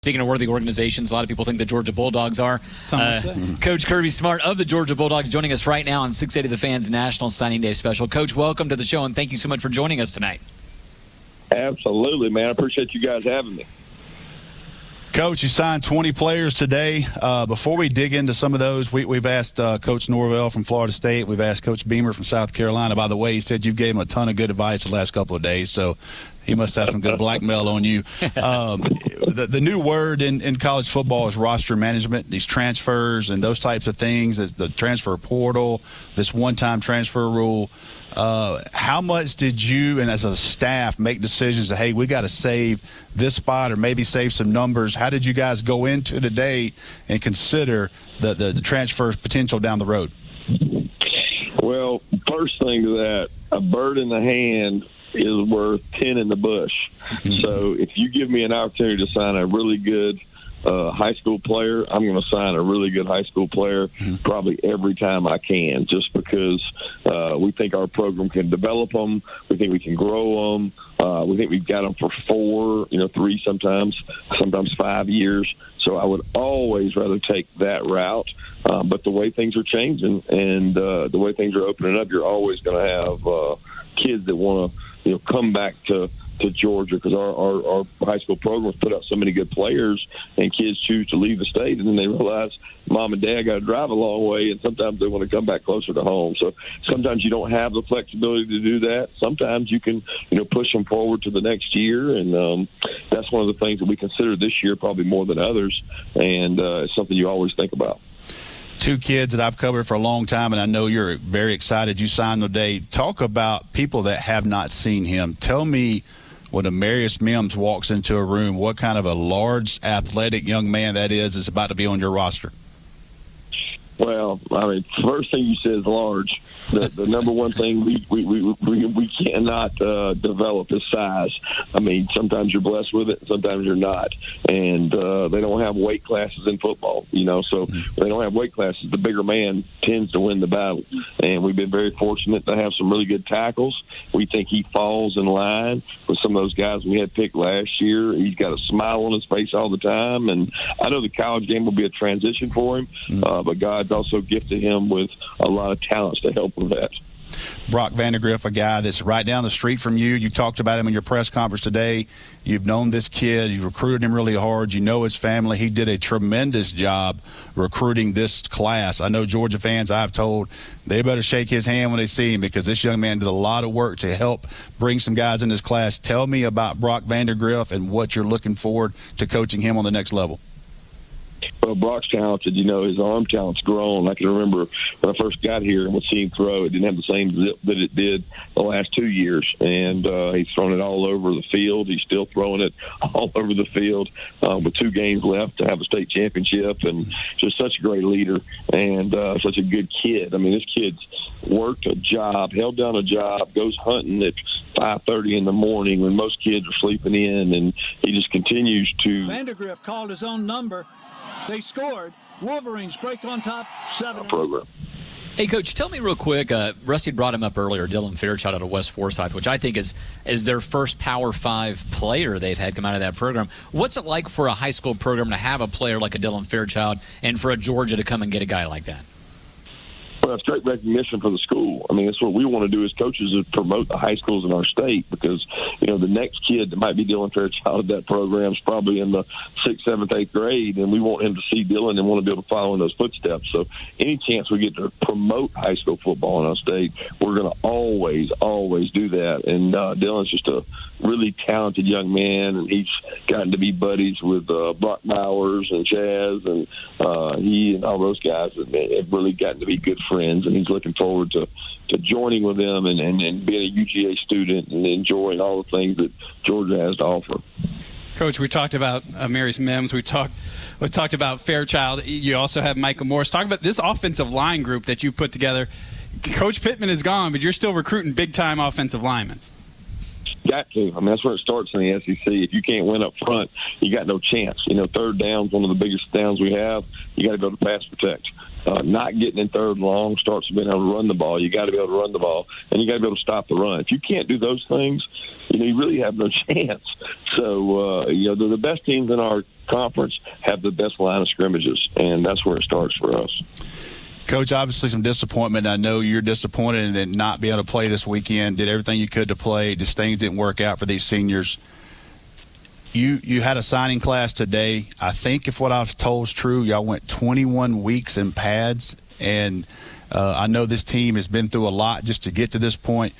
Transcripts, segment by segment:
Speaking of worthy organizations, a lot of people think the Georgia Bulldogs are. Coach Kirby Smart of the Georgia Bulldogs joining us right now on 680 The Fans National Signing Day Special. Coach, welcome to the show, and thank you so much for joining us tonight. Absolutely, man. I appreciate you guys having me. Coach, you signed 20 players today. Before we dig into some of those, we've asked Coach Norvell from Florida State. We've asked Coach Beamer from South Carolina. By the way, he said you gave him a ton of good advice the last couple of days, so he must have some good blackmail on you. The new word in college football is roster management, these transfers and those types of things, as the transfer portal, this one-time transfer rule. How much did you and as a staff make decisions that, hey, we got to save this spot or maybe save some numbers? How did you guys go into today and consider the transfer potential down the road? Well, first thing to that, a bird in the hand is worth 10 in the bush. So if you give me an opportunity to sign a really good high school player, I'm going to sign a really good high school player probably every time I can, just because we think our program can develop them. We think we can grow them. We think we've got them for 4, 3, sometimes 5 years. So I would always rather take that route. But the way things are changing and the way things are opening up, you're always going to have kids that want to come back to Georgia, because our high school programs put out so many good players, and kids choose to leave the state, and then they realize mom and dad got to drive a long way, and sometimes they want to come back closer to home. So sometimes you don't have the flexibility to do that. Sometimes you can push them forward to the next year, and that's one of the things that we consider this year probably more than others, and it's something you always think about. 2 kids that I've covered for a long time, and I know you're very excited you signed today. Talk about people that have not seen him. Tell me, when Amarius Mims walks into a room, what kind of a large, athletic young man that is about to be on your roster? Well, I mean, first thing you said is large. The number one thing we cannot develop is size. I mean, sometimes you're blessed with it, sometimes you're not. And they don't have weight classes in football, so they don't have weight classes. The bigger man tends to win the battle. And we've been very fortunate to have some really good tackles. We think he falls in line with some of those guys we had picked last year. He's got a smile on his face all the time. And I know the college game will be a transition for him, but God's also gifted him with a lot of talents to help with that. Brock Vandergriff, a guy that's right down the street from you. You talked about him in your press conference today. You've known this kid. You recruited him really hard. You know his family. He did a tremendous job recruiting this class. I know Georgia fans, I've told, they better shake his hand when they see him, because this young man did a lot of work to help bring some guys in this class. Tell me about Brock Vandergriff and what you're looking forward to coaching him on the next level. Well, Brock's talented. His arm talent's grown. I can remember when I first got here and would see him throw. It didn't have the same zip that it did the last 2 years. And he's thrown it all over the field. He's still throwing it all over the field with 2 games left to have a state championship. And just such a great leader and such a good kid. I mean, this kid's worked a job, held down a job, goes hunting at 5:30 in the morning when most kids are sleeping in, and he just continues to. Vandergriff called his own number. They scored. Wolverines break on top, 7. Program. Hey, Coach, tell me real quick, Rusty brought him up earlier, Dylan Fairchild out of West Forsyth, which I think is their first Power 5 player they've had come out of that program. What's it like for a high school program to have a player like a Dylan Fairchild and for a Georgia to come and get a guy like that? Well, it's great recognition for the school. I mean, that's what we want to do as coaches, is promote the high schools in our state, because, the next kid that might be Dylan Fairchild of that program is probably in the 6th, 7th, 8th grade, and we want him to see Dylan and want to be able to follow in those footsteps. So any chance we get to promote high school football in our state, we're going to always do that. And Dylan's just a really talented young man, and he's gotten to be buddies with Brock Bowers and Chaz, and he and all those guys have really gotten to be good friends, and he's looking forward to joining with them and being a UGA student and enjoying all the things that Georgia has to offer. Coach, we talked about Amarius Mims. We talked about Fairchild. You also have Michael Morris. Talk about this offensive line group that you put together. Coach Pittman is gone, but you're still recruiting big-time offensive linemen. Got to. I mean, that's where it starts in the SEC. If you can't win up front, you got no chance. Third down's one of the biggest downs we have. You got to go to pass protect. not getting in third and long, starts being able to run the ball. You got to be able to run the ball, and you got to be able to stop the run. If you can't do those things, you really have no chance. So, the best teams in our conference have the best line of scrimmages, and that's where it starts for us. Coach, obviously some disappointment. I know you're disappointed in not being able to play this weekend. Did everything you could to play. Just things didn't work out for these seniors. You had a signing class today. I think if what I was told is true, y'all went 21 weeks in pads, and I know this team has been through a lot just to get to this point.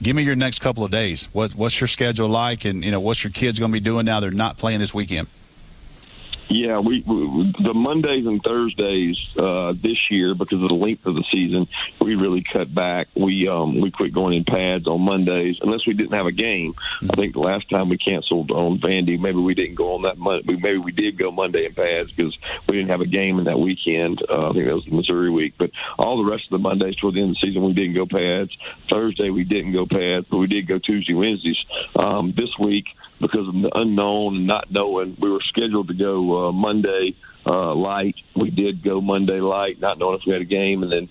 Give me your next couple of days. What's your schedule like, and what's your kids going to be doing now they're not playing this weekend? Yeah, we the Mondays and Thursdays this year, because of the length of the season, we really cut back. We quit going in pads on Mondays unless we didn't have a game. I think the last time we canceled on Vandy, maybe we didn't go on that Monday. Maybe we did go Monday in pads because we didn't have a game in that weekend. I think that was the Missouri week. But all the rest of the Mondays toward the end of the season, we didn't go pads. Thursday we didn't go pads, but we did go Tuesday, Wednesdays. This week, because of the unknown and not knowing, we were scheduled to go Monday light. We did go Monday light, not knowing if we had a game. And then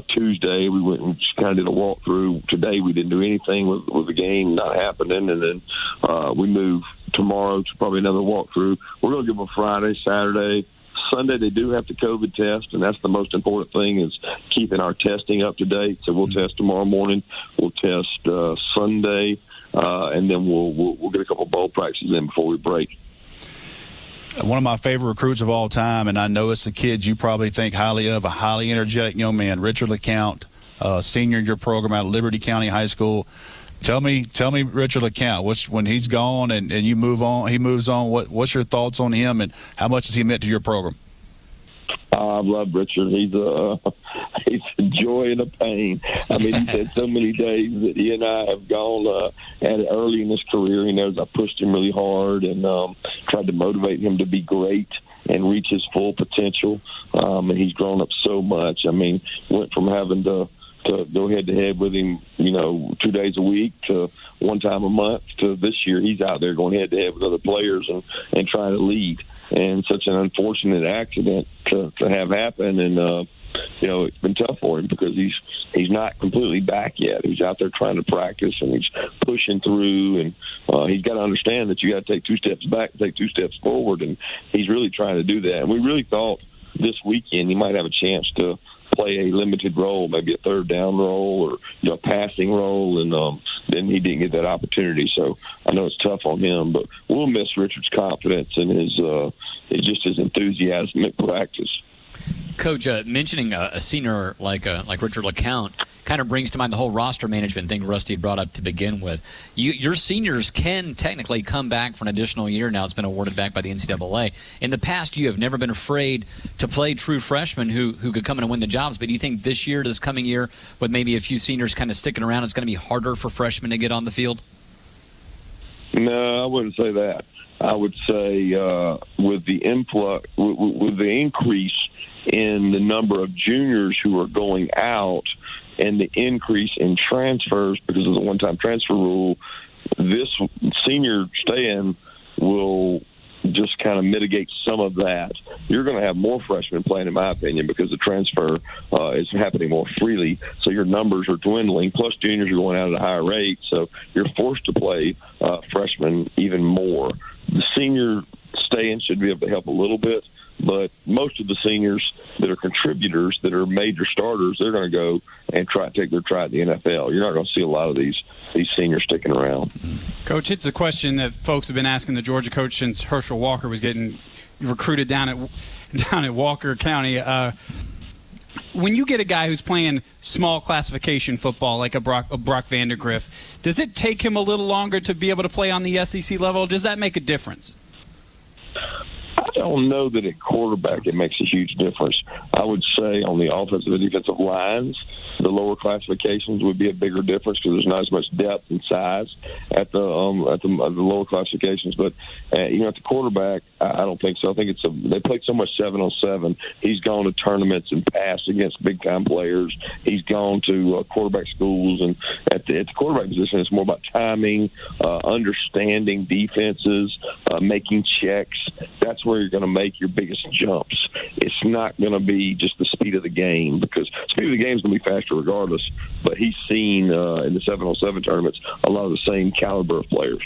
Tuesday we went and just kind of did a walkthrough. Today we didn't do anything with the game not happening. And then we move tomorrow to probably another walkthrough. We're going to give them Friday, Saturday, Sunday. They do have to COVID test, and that's the most important thing, is keeping our testing up to date. So we'll test tomorrow morning. We'll test Sunday. And then we'll get a couple of bowl practices in before we break. One of my favorite recruits of all time, and I know it's a kid you probably think highly of, a highly energetic young man, Richard LeCounte, senior in your program out of Liberty County High School. Tell me, Richard LeCounte, when he's gone and you move on, he moves on. What's your thoughts on him, and how much has he meant to your program? I love Richard. He's a joy and a pain. I mean, he's had so many days that he and I have gone at it early in his career. He knows I pushed him really hard and tried to motivate him to be great and reach his full potential. And he's grown up so much. I mean, went from having to go head-to-head with him, 2 days a week to one time a month to this year he's out there going head-to-head with other players and trying to lead. And such an unfortunate accident to have happen, and it's been tough for him because he's not completely back yet. He's out there trying to practice, and he's pushing through, and he's got to understand that you got to take 2 steps back, take 2 steps forward, and he's really trying to do that. And we really thought this weekend he might have a chance to play a limited role, maybe a third down role or a passing role, and then he didn't get that opportunity. So I know it's tough on him, but we'll miss Richard's confidence and his enthusiasm at practice. Coach, mentioning a senior like Richard LeCounte kind of brings to mind the whole roster management thing Rusty had brought up to begin with. Your seniors can technically come back for an additional year now. It's been awarded back by the NCAA. In the past, you have never been afraid to play true freshmen who could come in and win the jobs. But do you think this coming year, with maybe a few seniors kind of sticking around, it's going to be harder for freshmen to get on the field? No, I wouldn't say that. I would say with the influx, with the increase in the number of juniors who are going out and the increase in transfers because of the one-time transfer rule, this senior stay-in will just kind of mitigate some of that. You're going to have more freshmen playing, in my opinion, because the transfer is happening more freely. So your numbers are dwindling, plus juniors are going out at a higher rate. So you're forced to play freshmen even more. The senior stay-in should be able to help a little bit, but most of the seniors that are contributors, that are major starters, they're going to go and take their try at the NFL. You're not going to see a lot of these seniors sticking around. Coach, it's a question that folks have been asking the Georgia coach since Herschel Walker was getting recruited down at Walker County. When you get a guy who's playing small classification football like a Brock Vandergriff, does it take him a little longer to be able to play on the SEC level? Does that make a difference? I don't know that at quarterback it makes a huge difference. I would say on the offensive and defensive lines, the lower classifications would be a bigger difference because there's not as much depth and size at the lower classifications. But at the quarterback, I don't think so. I think they played so much 7-on-7. He's gone to tournaments and passed against big time players. He's gone to quarterback schools, and at the quarterback position, it's more about timing, understanding defenses, making checks. That's where you're going to make your biggest jumps. It's not going to be just the speed speed of the game, because speed of the game is going to be faster regardless. But he's seen in the 7-on-7 tournaments a lot of the same caliber of players.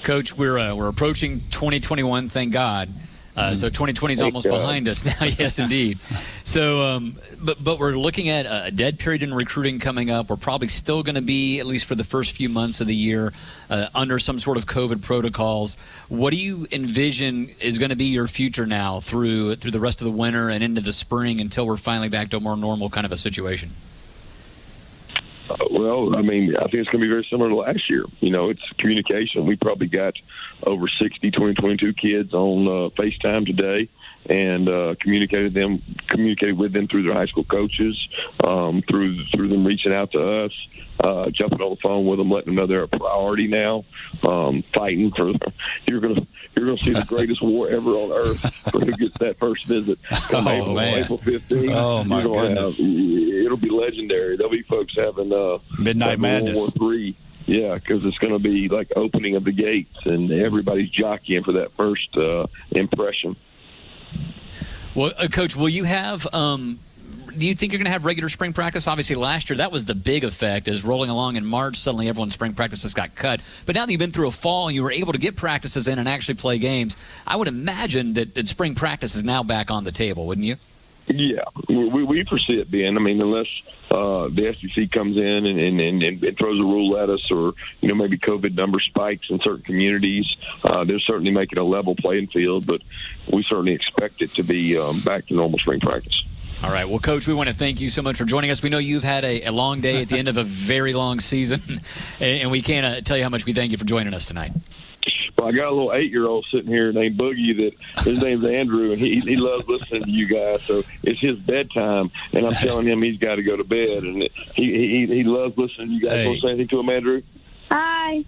Coach, we're approaching 2021, thank God. So 2020 is almost behind us now. Yes, indeed. So, but we're looking at a dead period in recruiting coming up. We're probably still going to be, at least for the first few months of the year, under some sort of COVID protocols. What do you envision is going to be your future now through the rest of the winter and into the spring until we're finally back to a more normal kind of a situation? Well, I mean, I think it's going to be very similar to last year. It's communication. We probably got over 60 2022 kids on FaceTime today, and communicated with them through their high school coaches, through them reaching out to us, jumping on the phone with them, letting them know they're a priority now, fighting for. You're gonna see the greatest war ever on earth for who gets that first visit. April 15th. Oh my goodness! It'll be legendary. There'll be folks having Midnight Madness. World War III. Yeah, because it's going to be like opening of the gates, and everybody's jockeying for that first impression. Well, Coach, will you have? Do you think you're going to have regular spring practice? Obviously, last year that was the big effect. As rolling along in March, suddenly everyone's spring practices got cut. But now that you've been through a fall and you were able to get practices in and actually play games, I would imagine that spring practice is now back on the table, wouldn't you? Yeah, we foresee it being. I mean, unless the SEC comes in and throws a rule at us, or maybe COVID number spikes in certain communities, they're certainly making a level playing field. But we certainly expect it to be back to normal spring practice. All right. Well, Coach, we want to thank you so much for joining us. We know you've had a long day at the end of a very long season, and we can't tell you how much we thank you for joining us tonight. Well, I got a little 8-year-old sitting here named Boogie that his name's Andrew, and he loves listening to you guys. So it's his bedtime, and I'm telling him he's got to go to bed, and he loves listening to you guys. Want to say anything to him, Andrew? Hi.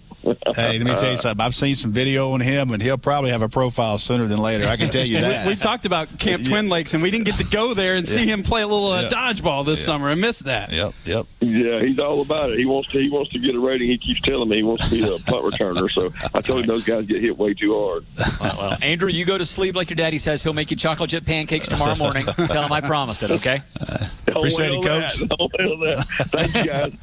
Hey, let me tell you something. I've seen some video on him, and he'll probably have a profile sooner than later. I can tell you that. We talked about Camp Twin Lakes, and we didn't get to go there and see him play a little dodgeball this summer. I missed that. Yep. Yeah, he's all about it. He wants to get a rating. He keeps telling me he wants to be a punt returner. So I told him those guys get hit way too hard. Well, Andrew, you go to sleep like your daddy says. He'll make you chocolate chip pancakes tomorrow morning. Tell him I promised it, okay? Appreciate it, Coach. Thank you, guys.